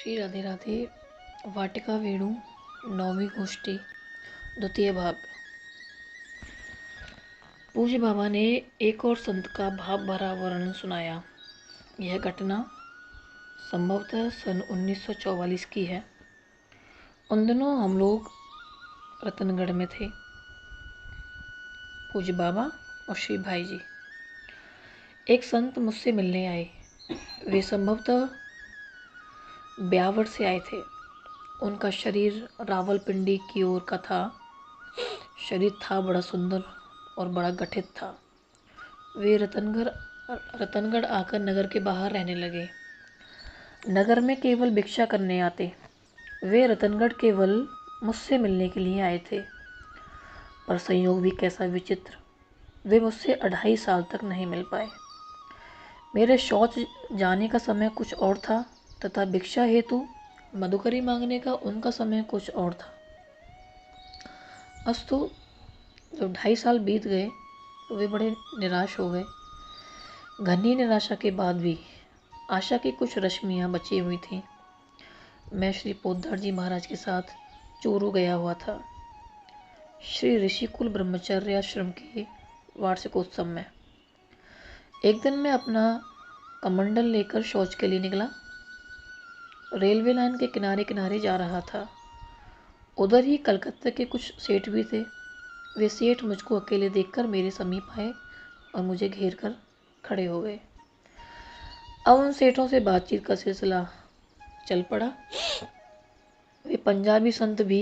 श्री राधे राधे। वाटिका वेणु, नौवीं गोष्ठी, द्वितीय भाग। पूज्य बाबा ने एक और संत का भाव भरा वर्णन सुनाया। यह घटना संभवतः सन 1944 की है। उन दिनों हम लोग रतनगढ़ में थे। पूज्य बाबा और श्री भाई जी। एक संत मुझसे मिलने आए। वे संभवतः ब्यावर से आए थे। उनका शरीर रावलपिंडी की ओर का था। शरीर था बड़ा सुंदर और बड़ा गठित था। वे रतनगढ़ आकर नगर के बाहर रहने लगे। नगर में केवल भिक्षा करने आते। वे रतनगढ़ केवल मुझसे मिलने के लिए आए थे। पर संयोग भी कैसा विचित्र, वे मुझसे 2.5 साल तक नहीं मिल पाए। मेरे शौच जाने का समय कुछ और था तथा भिक्षा हेतु मधुकरी मांगने का उनका समय कुछ और था। अस्तु जब 2.5 साल बीत गए तो वे बड़े निराश हो गए। घनी निराशा के बाद भी आशा की कुछ रश्मियाँ बची हुई थीं। मैं श्री पोद्दार जी महाराज के साथ चूरू गया हुआ था, श्री ऋषिकुल ब्रह्मचर्य आश्रम के वार्षिकोत्सव में। एक दिन मैं अपना कमंडल लेकर शौच के लिए निकला। रेलवे लाइन के किनारे किनारे जा रहा था। उधर ही कलकत्ते के कुछ सेठ भी थे। वे सेठ मुझको अकेले देखकर मेरे समीप आए और मुझे घेर कर खड़े हो गए। अब उन सेठों से बातचीत का सिलसिला चल पड़ा। वे पंजाबी संत भी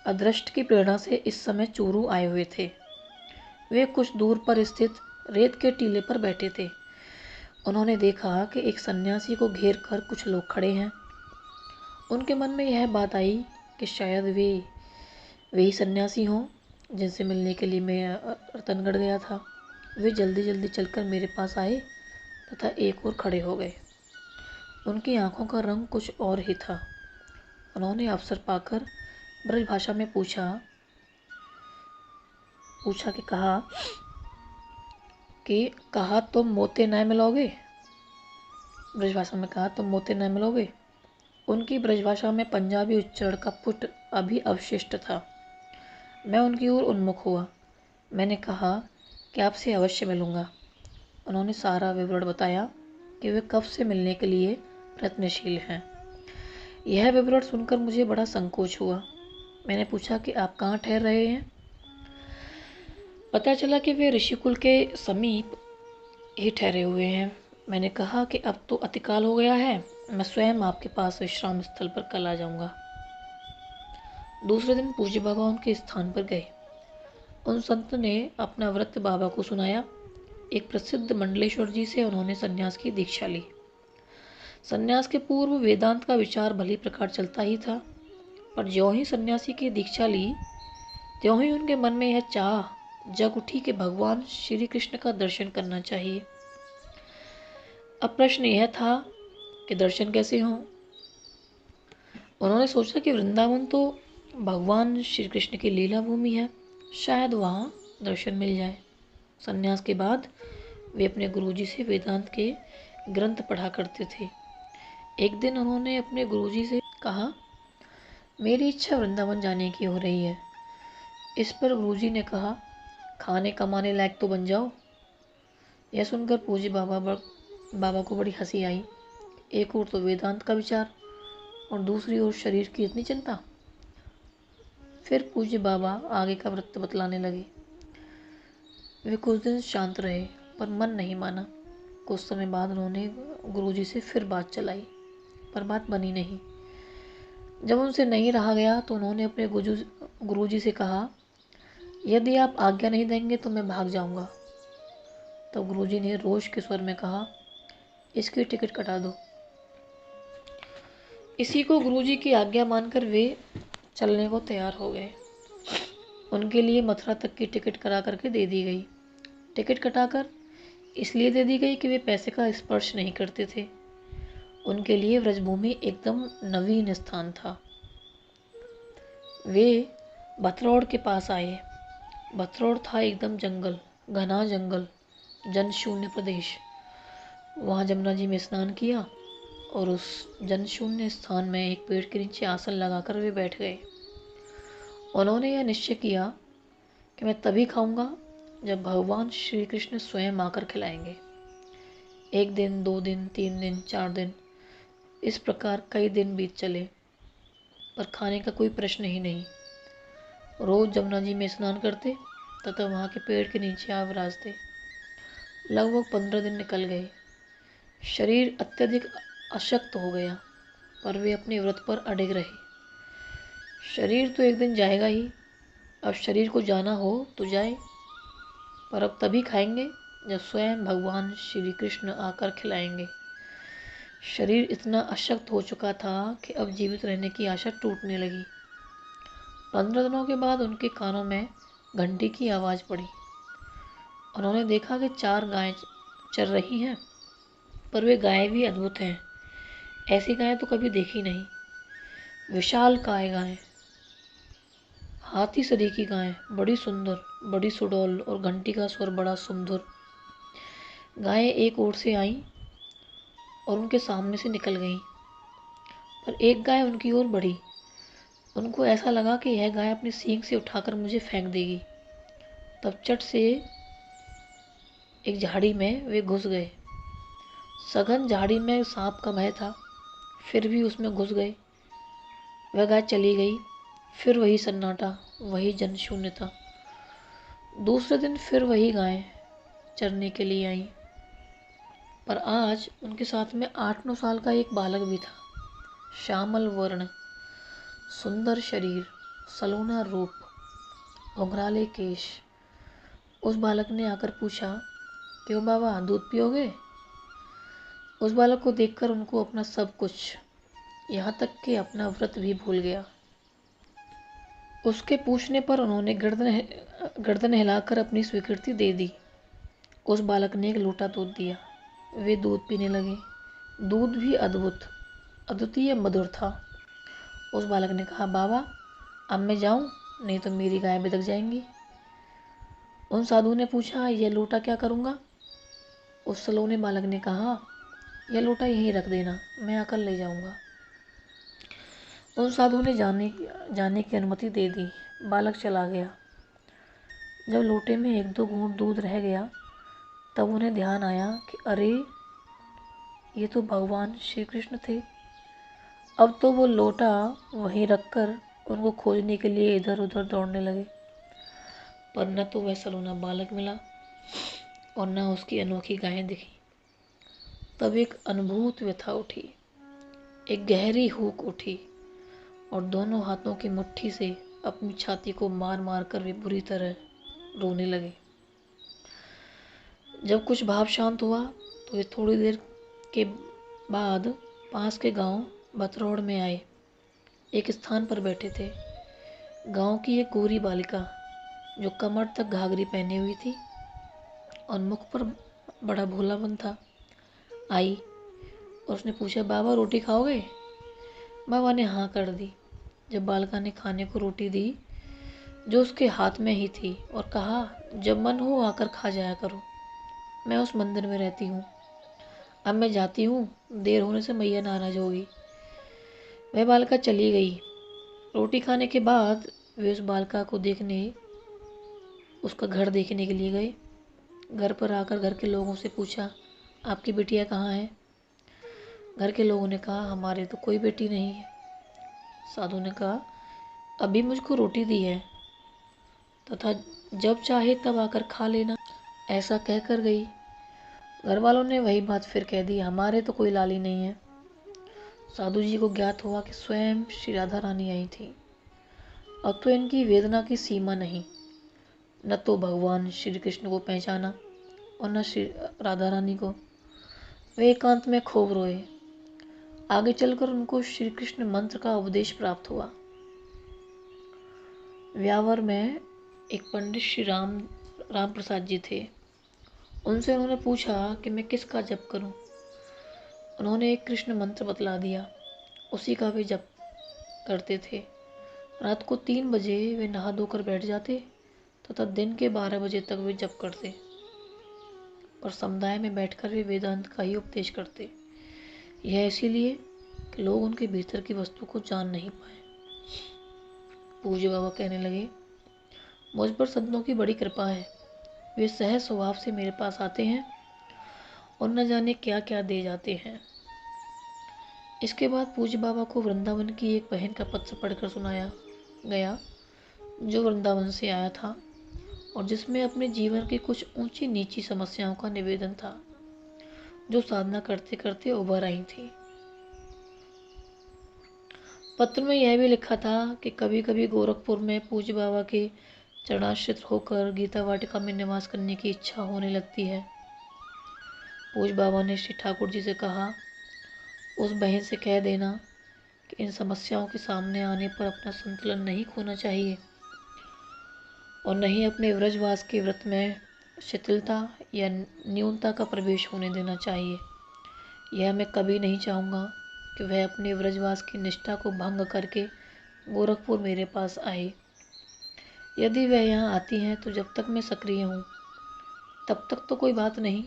अदृष्ट की प्रेरणा से इस समय चूरू आए हुए थे। वे कुछ दूर पर स्थित रेत के टीले पर बैठे थे। उन्होंने देखा कि एक सन्यासी को घेर कर कुछ लोग खड़े हैं। उनके मन में यह बात आई कि शायद वे वही सन्यासी हों जिनसे मिलने के लिए मैं रतनगढ़ गया था। वे जल्दी जल्दी चलकर मेरे पास आए तथा एक और खड़े हो गए। उनकी आंखों का रंग कुछ और ही था। उन्होंने अवसर पाकर ब्रज भाषा में पूछा कि कहा तुम मोते न मिलोगे। ब्रज भाषा में कहा तुम मोते न मिलोगे। उनकी ब्रजभाषा में पंजाबी उच्चारण का पुट अभी अवशिष्ट था। मैं उनकी ओर उन्मुख हुआ। मैंने कहा कि आपसे अवश्य मिलूंगा। उन्होंने सारा विवरण बताया कि वे कब से मिलने के लिए प्रयत्नशील हैं। यह विवरण सुनकर मुझे बड़ा संकोच हुआ। मैंने पूछा कि आप कहाँ ठहर रहे हैं। पता चला कि वे ऋषिकुल के समीप ही ठहरे हुए हैं। मैंने कहा कि अब तो अतिकाल हो गया है, मैं स्वयं आपके पास विश्राम स्थल पर कल आ जाऊंगा। दूसरे दिन पूज्य बाबा उनके स्थान पर गए। उन संत ने अपना व्रत बाबा को सुनाया। एक प्रसिद्ध मंडलेश्वर जी से उन्होंने सन्यास की दीक्षा ली। सन्यास के पूर्व वेदांत का विचार भली प्रकार चलता ही था, पर ज्यों ही सन्यासी की दीक्षा ली त्यों ही उनके मन में यह चाह जग उठी कि भगवान श्री कृष्ण का दर्शन करना चाहिए। अब प्रश्न यह था कि दर्शन कैसे हों। उन्होंने सोचा कि वृंदावन तो भगवान श्री कृष्ण की लीला भूमि है, शायद वहाँ दर्शन मिल जाए। सन्यास के बाद वे अपने गुरुजी से वेदांत के ग्रंथ पढ़ा करते थे। एक दिन उन्होंने अपने गुरुजी से कहा, मेरी इच्छा वृंदावन जाने की हो रही है। इस पर गुरुजी ने कहा, खाने कमाने लायक तो बन जाओ। यह सुनकर पूज्य बाबा को बड़ी हंसी आई। एक ओर तो वेदांत का विचार और दूसरी ओर शरीर की इतनी चिंता। फिर पूज्य बाबा आगे का वृत्त बतलाने लगे। वे कुछ दिन शांत रहे पर मन नहीं माना। कुछ समय बाद उन्होंने गुरुजी से फिर बात चलाई, पर बात बनी नहीं। जब उनसे नहीं रहा गया तो उन्होंने अपने गुरुजी से कहा, यदि आप आज्ञा नहीं देंगे तो मैं भाग जाऊंगा। तब गुरुजी ने रोष के स्वर में कहा, इसकी टिकट कटा दो। इसी को गुरुजी की आज्ञा मानकर वे चलने को तैयार हो गए। उनके लिए मथुरा तक की टिकट करा करके दे दी गई। टिकट कटाकर इसलिए दे दी गई कि वे पैसे का स्पर्श नहीं करते थे। उनके लिए व्रजभूमि एकदम नवीन स्थान था। वे भथरौड़ के पास आए। भथरौड़ था एकदम जंगल, घना जंगल, जनशून्य प्रदेश। वहाँ जमुना जी में स्नान किया और उस जनशून्य स्थान में एक पेड़ के नीचे आसन लगाकर वे बैठ गए। उन्होंने यह निश्चय किया कि मैं तभी खाऊंगा जब भगवान श्री कृष्ण स्वयं आकर खिलाएंगे। 1 दिन, 2 दिन, 3 दिन, 4 दिन, इस प्रकार कई दिन बीत चले, पर खाने का कोई प्रश्न ही नहीं। रोज जमुना जी में स्नान करते तथा वहाँ के पेड़ के नीचे आ विराजते। लगभग 15 दिन निकल गए। शरीर अत्यधिक अशक्त हो गया, पर वे अपने व्रत पर अडिग रहे। शरीर तो एक दिन जाएगा ही, अब शरीर को जाना हो तो जाए, पर अब तभी खाएंगे जब स्वयं भगवान श्री कृष्ण आकर खिलाएंगे। शरीर इतना अशक्त हो चुका था कि अब जीवित रहने की आशा टूटने लगी। 15 दिनों के बाद उनके कानों में घंटी की आवाज़ पड़ी। उन्होंने देखा कि 4 गायें चर रही हैं, पर वे गायें भी अद्भुत हैं। ऐसी गायें तो कभी देखी नहीं। विशालकाय गायें, हाथी सरीखी गायें, बड़ी सुंदर, बड़ी सुडौल, और घंटी का स्वर बड़ा सुमधुर। गायें एक ओर से आईं और उनके सामने से निकल गईं, पर एक गाय उनकी ओर बढ़ी। उनको ऐसा लगा कि यह गाय अपनी सींग से उठाकर मुझे फेंक देगी। तब चट से एक झाड़ी में वे घुस गए। सघन झाड़ी में सांप का भय था, फिर भी उसमें घुस गए। वह गाय चली गई। फिर वही सन्नाटा, वही जनशून्यता। दूसरे दिन फिर वही गाय चरने के लिए आई, पर आज उनके साथ में 8-9 साल का एक बालक भी था। श्यामल वर्ण, सुंदर शरीर, सलोना रूप, घुंघराले केश। उस बालक ने आकर पूछा, क्यों बाबा, दूध पियोगे? उस बालक को देखकर उनको अपना सब कुछ, यहाँ तक कि अपना व्रत भी भूल गया। उसके पूछने पर उन्होंने गर्दन हिलाकर अपनी स्वीकृति दे दी। उस बालक ने एक लोटा दूध दिया। वे दूध पीने लगे। दूध भी अद्भुत, अद्वितीय मधुर था। उस बालक ने कहा, बाबा अब मैं जाऊं, नहीं तो मेरी गाय बिदक जाएंगी। उन साधु ने पूछा, यह लोटा क्या करूंगा? उस सलोने बालक ने कहा, यह लोटा यहीं रख देना, मैं आकर ले जाऊंगा। उन साधु ने जाने की अनुमति दे दी। बालक चला गया। जब लोटे में 1-2 घूंट दूध रह गया, तब उन्हें ध्यान आया कि अरे, ये तो भगवान श्री कृष्ण थे। अब तो वो लोटा वहीं रखकर उनको खोजने के लिए इधर उधर दौड़ने लगे, पर न तो वह सलोना बालक मिला और न उसकी अनोखी गायें दिखी। तब एक अनुभूत व्यथा उठी, एक गहरी हूक उठी, और दोनों हाथों की मुट्ठी से अपनी छाती को मार मार कर वे बुरी तरह रोने लगे। जब कुछ भाव शांत हुआ तो वे थोड़ी देर के बाद पास के गांव बतरौड़ में आए। एक स्थान पर बैठे थे। गांव की एक गोरी बालिका, जो कमर तक घाघरी पहनी हुई थी और मुख पर बड़ा भोलापन था, आई और उसने पूछा, बाबा रोटी खाओगे? बाबा ने हाँ कर दी। जब बालिका ने खाने को रोटी दी जो उसके हाथ में ही थी, और कहा, जब मन हो आकर खा जाया करो, मैं उस मंदिर में रहती हूँ। अब मैं जाती हूँ, देर होने से मैया नाराज होगी। वह बालिका चली गई। रोटी खाने के बाद वे उस बालिका को देखने उसका घर देखने के लिए गए। घर पर आकर घर के लोगों से पूछा, आपकी बिटिया कहाँ है? घर के लोगों ने कहा, हमारे तो कोई बेटी नहीं है। साधु ने कहा, अभी मुझको रोटी दी है तथा जब चाहे तब आकर खा लेना। ऐसा कहकर गई। घर वालों ने वही बात फिर कह दी, हमारे तो कोई लाली नहीं है। साधु जी को ज्ञात हुआ कि स्वयं श्री राधा रानी आई थी। अब तो इनकी वेदना की सीमा नहीं। न तो भगवान श्री कृष्ण को पहचाना और न श्री राधा रानी को। वे एकांत में खूब रोए। आगे चलकर उनको श्री कृष्ण मंत्र का उपदेश प्राप्त हुआ। व्यावर में एक पंडित श्री राम प्रसाद जी थे। उनसे उन्होंने पूछा कि मैं किसका जप करूं। उन्होंने एक कृष्ण मंत्र बतला दिया। उसी का वे जप करते थे। रात को 3 बजे वे नहा धोकर बैठ जाते तथा दिन के 12 बजे तक वे जप करते, और समुदाय में बैठकर वे वेदांत का ही उपदेश करते। यह इसीलिए कि लोग उनके भीतर की वस्तु को जान नहीं पाए। पूज्य बाबा कहने लगे, मुझ पर संतों की बड़ी कृपा है। वे सहज स्वभाव से मेरे पास आते हैं और न जाने क्या क्या दे जाते हैं। इसके बाद पूज्य बाबा को वृंदावन की एक बहन का पत्र पढ़कर सुनाया गया, जो वृंदावन से आया था और जिसमें अपने जीवन की कुछ ऊंची नीची समस्याओं का निवेदन था, जो साधना करते करते उभर आई थी। पत्र में यह भी लिखा था कि कभी कभी गोरखपुर में पूज्य बाबा के चरणाश्रित होकर गीता वाटिका में निवास करने की इच्छा होने लगती है। पूज्य बाबा ने श्री ठाकुर जी से कहा, उस बहन से कह देना कि इन समस्याओं के सामने आने पर अपना संतुलन नहीं खोना चाहिए और न ही अपने व्रजवास के व्रत में शिथिलता या न्यूनता का प्रवेश होने देना चाहिए। यह मैं कभी नहीं चाहूँगा कि वह अपने व्रजवास की निष्ठा को भंग करके गोरखपुर मेरे पास आए। यदि वह यहाँ आती हैं तो जब तक मैं सक्रिय हूँ तब तक तो कोई बात नहीं,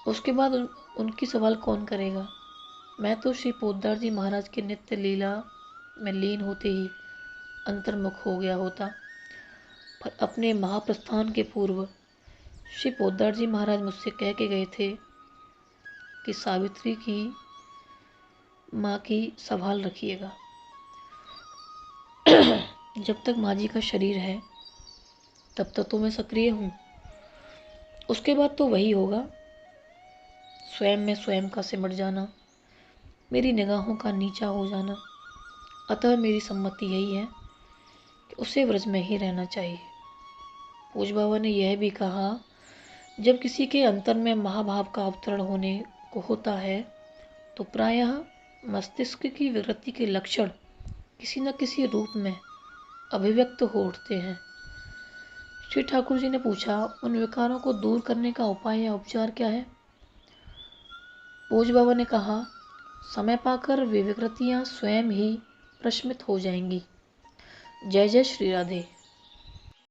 उसके बाद उनकी सवाल कौन करेगा। मैं तो श्री पोद्दार जी महाराज के नित्य लीला में लीन होते ही अंतर्मुख हो गया होता, पर अपने महाप्रस्थान के पूर्व श्री पोद्दार जी महाराज मुझसे कह के गए थे कि सावित्री की माँ की संभाल रखिएगा। जब तक माँ जी का शरीर है तब तक तो मैं सक्रिय हूँ, उसके बाद तो वही होगा, स्वयं में स्वयं का सिमट जाना, मेरी निगाहों का नीचा हो जाना। अतः मेरी सम्मति यही है कि उसे व्रज में ही रहना चाहिए। पूज्य बाबा ने यह भी कहा, जब किसी के अंतर में महाभाव का अवतरण होने को होता है तो प्रायः मस्तिष्क की विकृति के लक्षण किसी न किसी रूप में अभिव्यक्त हो उठते हैं। श्री ठाकुर जी ने पूछा, उन विकारों को दूर करने का उपाय या उपचार क्या है? पूज्य बाबा ने कहा, समय पाकर वे विकृतियाँ स्वयं ही प्रशमित हो जाएंगी। जय जय श्री राधे।